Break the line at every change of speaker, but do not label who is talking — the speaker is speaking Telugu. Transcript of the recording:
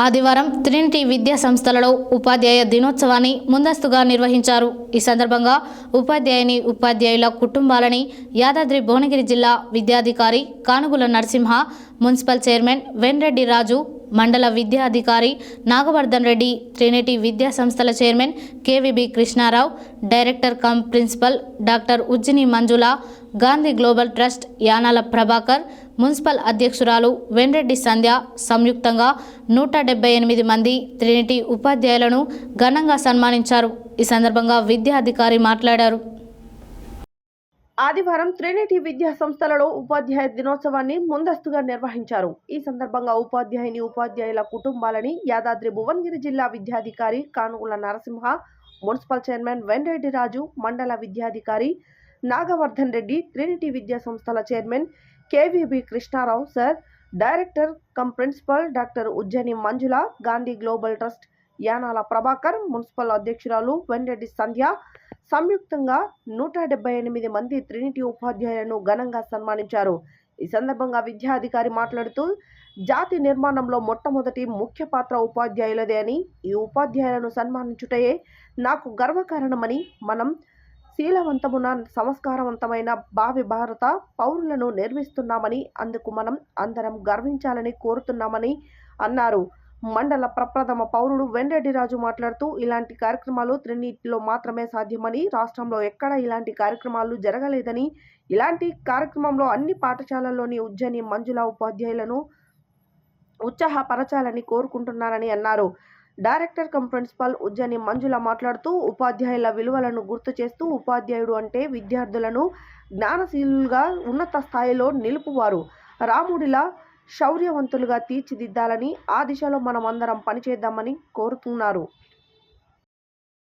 ఆదివారం ట్రినిటీ విద్యా సంస్థలలో ఉపాధ్యాయ దినోత్సవాన్ని ముందస్తుగా నిర్వహించారు. ఈ సందర్భంగా ఉపాధ్యాయుల కుటుంబాలని యాదాద్రి భువనగిరి జిల్లా విద్యాధికారి కానుగుల నరసింహ, మున్సిపల్ చైర్మన్ వెన్రెడ్డి రాజు, మండల విద్యాధికారి నాగవర్ధన్ రెడ్డి, ట్రినిటీ విద్యా సంస్థల chairman KVB Krishnarao, director cum principal doctor Ujjini Manjula, Gandhi global trust Yanala Prabhakar, municipal అధ్యక్షురాలు వెన్రెడ్డి సంధ్య సంయుక్తంగా 178 మంది ట్రినిటీ ఉపాధ్యాయులను ఘనంగా సన్మానించారు. ఈ సందర్భంగా విద్యాధికారి మాట్లాడారు.
ఆదివారం ట్రినిటీ విద్యా సంస్థలలో ఉపాధ్యాయ దినోత్సవాన్ని ముందస్తుగా నిర్వహించారు. ఈ సందర్భంగా ఉపాధ్యాయుల కుటుంబాలని యాదాద్రి భువనగిరి జిల్లా విద్యాధికారి కానుగుల నరసింహ, మున్సిపల్ చైర్మన్ వెన్రెడ్డి రాజు, మండల విద్యాధికారి నాగవర్ధన్ రెడ్డి, ట్రినిటీ విద్యా సంస్థల chairman KVB Krishnarao sir, director cum principal doctor Ujjani Manjula, Gandhi global trust Yanala Prabhakar, municipal అధ్యక్షురాలు వెన్రెడ్డి సంధ్య సంయుక్తంగా 178 మంది ట్రినిటీ ఉపాధ్యాయులను ఘనంగా సన్మానించారు. ఈ సందర్భంగా విద్యాధికారి మాట్లాడుతూ, జాతి నిర్మాణంలో మొట్టమొదటి ముఖ్య పాత్ర ఉపాధ్యాయులదే అని, ఈ ఉపాధ్యాయులను సన్మానించుటయే నాకు గర్వకారణమని, మనం శీలవంతమున సంస్కారవంతమైన భావి భారత పౌరులను నిర్మిస్తున్నామని, అందుకు మనం అందరం గర్వించాలని కోరుతున్నామని అన్నారు. మండల ప్రప్రథమ పౌరుడు వెన్రెడ్డి రాజు మాట్లాడుతూ, ఇలాంటి కార్యక్రమాలు ట్రినిటీలో మాత్రమే సాధ్యమని, రాష్ట్రంలో ఎక్కడా ఇలాంటి కార్యక్రమాలు జరగలేదని, ఇలాంటి కార్యక్రమంలో అన్ని పాఠశాలల్లోని ఉజ్జని మంజుల ఉపాధ్యాయులను ఉత్సాహపరచాలని కోరుకుంటున్నానని అన్నారు. డైరెక్టర్ కమ్ ప్రిన్సిపల్ ఉజ్జని మంజుల మాట్లాడుతూ, ఉపాధ్యాయుల విలువలను గుర్తు చేస్తూ, ఉపాధ్యాయుడు అంటే విద్యార్థులను జ్ఞానశీలుగా ఉన్నత స్థాయిలో నిలుపువారు, రాముడిలా శౌర్యవంతులుగా తీర్చిదిద్దాలని, ఆ దిశలో మనం అందరం పనిచేద్దామని కోరుతున్నారు.